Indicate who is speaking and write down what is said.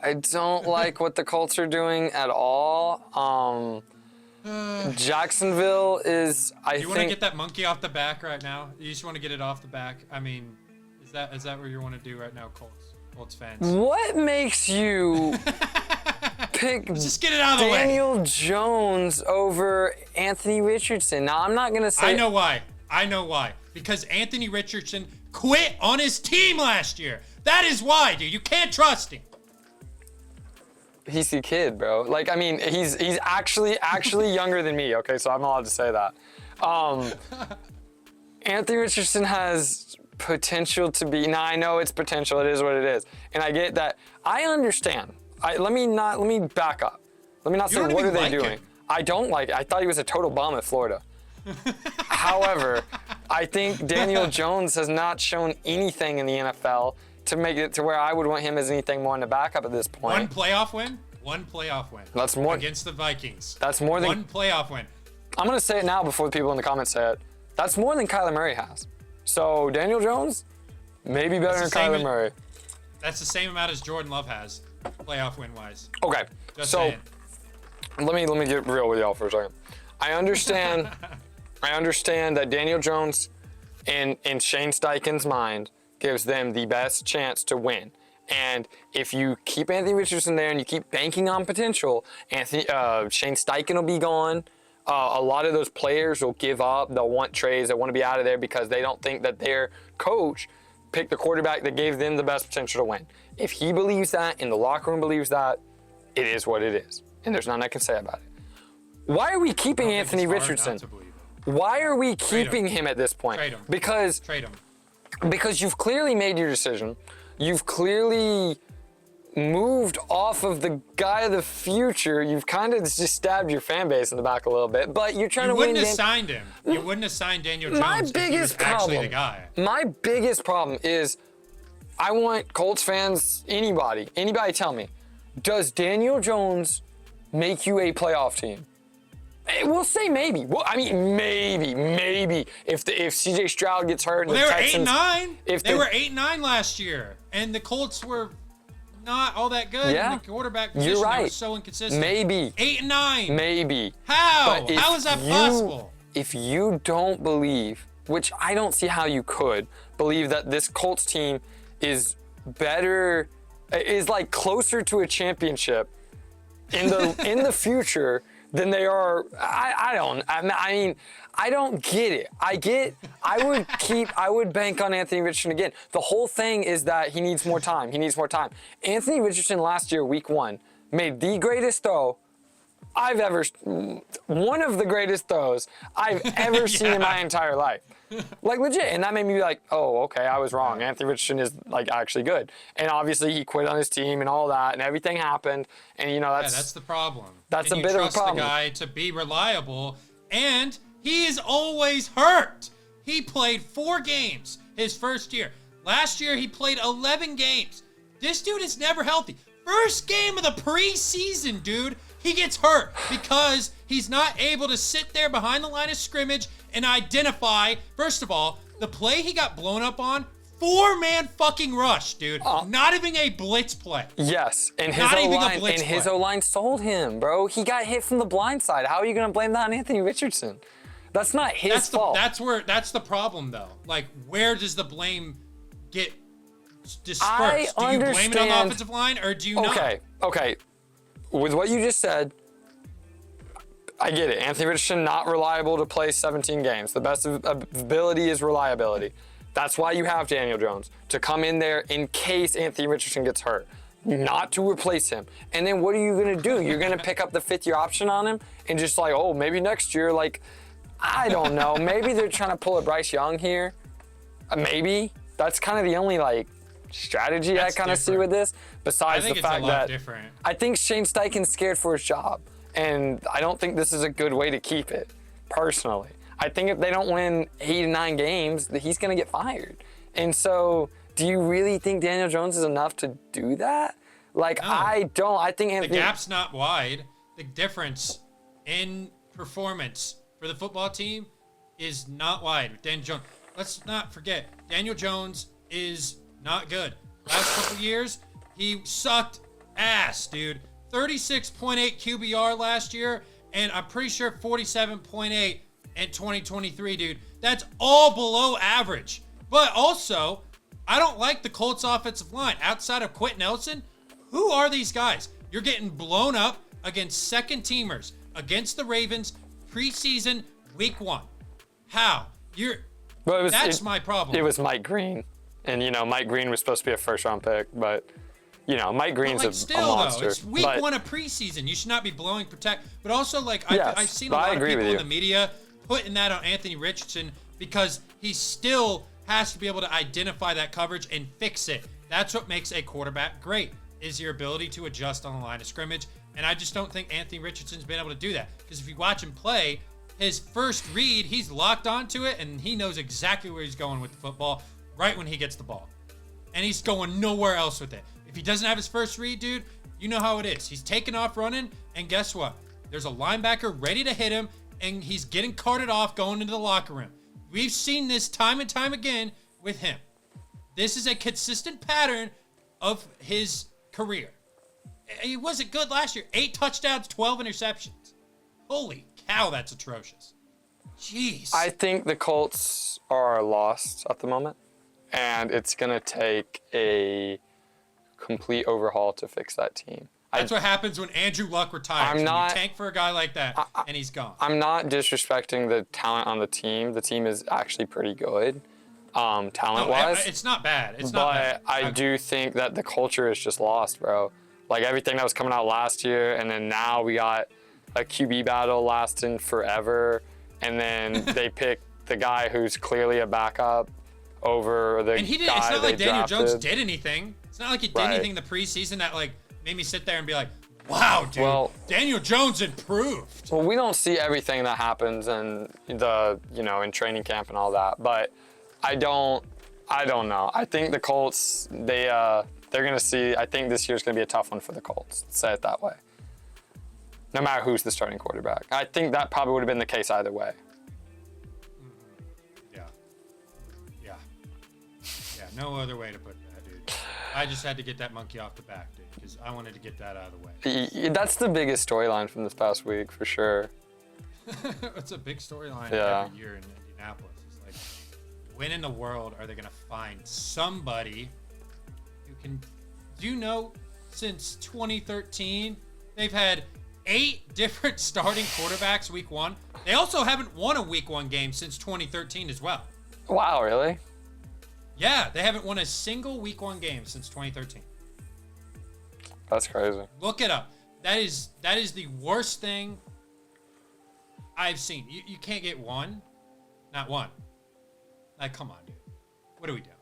Speaker 1: I don't like what the Colts are doing at all. Jacksonville is,
Speaker 2: You want to get that monkey off the back right now? You just want to get it off the back? I mean, is that what you want to do right now, Colts fans?
Speaker 1: What makes you pick
Speaker 2: just get it out of the way.
Speaker 1: Daniel Jones over Anthony Richardson? Now, I'm not going to say...
Speaker 2: I know why. Because Anthony Richardson quit on his team last year. That is why, dude. You can't trust him.
Speaker 1: He's the kid, bro. Like, I mean, he's actually younger than me, okay? So I'm allowed to say that. Anthony Richardson has potential to be... Now, I know it's potential. It is what it is. And I get that. I understand. Let me back up. Let me not say, what are they doing? I don't like it. I thought he was a total bum at Florida. However, I think Daniel Jones has not shown anything in the NFL to make it to where I would want him as anything more in the backup at this point.
Speaker 2: One playoff win.
Speaker 1: That's more
Speaker 2: against the Vikings.
Speaker 1: That's more than
Speaker 2: one playoff win.
Speaker 1: I'm gonna say it now before the people in the comments say it. That's more than Kyler Murray has. So Daniel Jones, maybe better than Kyler Murray.
Speaker 2: That's the same amount as Jordan Love has, playoff win wise.
Speaker 1: Okay,
Speaker 2: Just
Speaker 1: so
Speaker 2: saying.
Speaker 1: let me get real with y'all for a second. I understand that Daniel Jones, in Shane Steichen's mind, gives them the best chance to win. And if you keep Anthony Richardson there and you keep banking on potential, Shane Steichen will be gone. A lot of those players will give up. They'll want trades. They want to be out of there because they don't think that their coach picked the quarterback that gave them the best potential to win. If he believes that and the locker room believes that, it is what it is. And there's nothing I can say about it. Why are we keeping Anthony Richardson? Why are we keeping him at this point?
Speaker 2: Trade him. Trade him.
Speaker 1: Because you've clearly made your decision. You've clearly moved off of the guy of the future. You've kind of just stabbed your fan base in the back a little bit, but you're trying to win.
Speaker 2: You wouldn't have signed him. You wouldn't have signed Daniel Jones.
Speaker 1: My biggest problem,
Speaker 2: actually the guy.
Speaker 1: My biggest problem is, I want Colts fans, anybody tell me, does Daniel Jones make you a playoff team? We'll say maybe. Well, I mean, maybe. If C.J. Stroud gets hurt,
Speaker 2: well,
Speaker 1: and
Speaker 2: they were
Speaker 1: Texans,
Speaker 2: 8-9. They were 8-9 last year, and the Colts were not all that good.
Speaker 1: Yeah,
Speaker 2: and the quarterback position,
Speaker 1: you're right.
Speaker 2: Was so inconsistent.
Speaker 1: Maybe
Speaker 2: 8-9.
Speaker 1: Maybe.
Speaker 2: How? How is that possible?
Speaker 1: If you don't believe, which I don't see how you could believe, that this Colts team is better, is like closer to a championship in the future than they are. I don't get it. I would bank on Anthony Richardson again. The whole thing is that he needs more time. Anthony Richardson last year, week 1, made the greatest throw one of the greatest throws I've ever seen in my entire life. Like, legit. And that made me be like, oh, okay, I was wrong. Anthony Richardson is, like, actually good. And obviously he quit on his team and all that, and everything happened. And, that's
Speaker 2: the problem.
Speaker 1: That's a bit of a problem.
Speaker 2: You trust the guy to be reliable, and he is always hurt. He played 4 games his first year. Last year, he played 11 games. This dude is never healthy. First game of the preseason, dude. He gets hurt because he's not able to sit there behind the line of scrimmage and identify, first of all, the play he got blown up on, 4-man fucking rush, dude. Not even a blitz play.
Speaker 1: Yes, and his O-line sold him, bro. He got hit from the blind side. How are you going to blame that on Anthony Richardson? That's not his fault.
Speaker 2: That's the problem, though. Like, where does the blame get dispersed? Do you blame it on the offensive line, or do you not?
Speaker 1: Okay. With what you just said, I get it. Anthony Richardson, not reliable to play 17 games. The best ability is reliability. That's why you have Daniel Jones, to come in there in case Anthony Richardson gets hurt, not to replace him. And then what are you going to do? You're going to pick up the 5th-year option on him and just like, oh, maybe next year, like, I don't know. Maybe they're trying to pull a Bryce Young here. Maybe. That's kind of the only, like, strategy I kind of see with this, besides the fact that I think Shane Steichen's scared for his job, and I don't think this is a good way to keep it, personally. I think if they don't win 8 to 9 games, he's going to get fired. And so, do you really think Daniel Jones is enough to do that? Like, no. I don't. I think Anthony...
Speaker 2: The gap's not wide. The difference in performance for the football team is not wide with Daniel Jones. Let's not forget, Daniel Jones is not good. Last couple years, he sucked ass, dude. 36.8 QBR last year, and I'm pretty sure 47.8 in 2023, dude. That's all below average. But also, I don't like the Colts offensive line. Outside of Quentin Nelson, who are these guys? You're getting blown up against second teamers, against the Ravens, preseason, week 1. How? That's my problem.
Speaker 1: It was Mike Green. And, Mike Green was supposed to be a first-round pick, but, Mike Green's a monster.
Speaker 2: Though, it's week 1 of preseason. You should not be blowing protect. But also, I've seen a lot of people in the media putting that on Anthony Richardson because he still has to be able to identify that coverage and fix it. That's what makes a quarterback great, is your ability to adjust on the line of scrimmage. And I just don't think Anthony Richardson's been able to do that. Because if you watch him play, his first read, he's locked onto it, and he knows exactly where he's going with the football right when he gets the ball. And he's going nowhere else with it. If he doesn't have his first read, dude, you know how it is. He's taking off running, and guess what? There's a linebacker ready to hit him, and he's getting carted off going into the locker room. We've seen this time and time again with him. This is a consistent pattern of his career. He wasn't good last year. 8 touchdowns, 12 interceptions. Holy cow, that's atrocious. Jeez.
Speaker 1: I think the Colts are lost at the moment, and it's going to take a complete overhaul to fix that team.
Speaker 2: That's what happens when Andrew Luck retires. You tank for a guy like that, and he's gone.
Speaker 1: I'm not disrespecting the talent on the team. The team is actually pretty good, talent-wise.
Speaker 2: No, it's not bad. It's not bad.
Speaker 1: But I do think that the culture is just lost, bro. Like, everything that was coming out last year, and then now we got a QB battle lasting forever, and then they pick the guy who's clearly a backup over the guy they drafted.
Speaker 2: It's not like Daniel Jones did anything. It's not like he did anything in the preseason that, made me sit there and be like, wow, dude, Daniel Jones improved.
Speaker 1: Well, we don't see everything that happens in in training camp and all that, but I don't know. I think the Colts, they're going to see, I think this year's going to be a tough one for the Colts, say it that way. No matter who's the starting quarterback. I think that probably would have been the case either way.
Speaker 2: Yeah, no other way to put that, dude. I just had to get that monkey off the back, dude, because I wanted to get that out of the way.
Speaker 1: That's the biggest storyline from this past week, for sure.
Speaker 2: It's a big storyline every year in Indianapolis. It's like, when in the world are they going to find somebody who can... Do you know, since 2013, they've had 8 different starting quarterbacks week 1. They also haven't won a week 1 game since 2013 as well.
Speaker 1: Wow, really?
Speaker 2: Yeah, they haven't won a single week 1 game since 2013.
Speaker 1: That's crazy.
Speaker 2: Look it up. That is the worst thing I've seen. You can't get one. Not one. Like, come on, dude. What are we doing?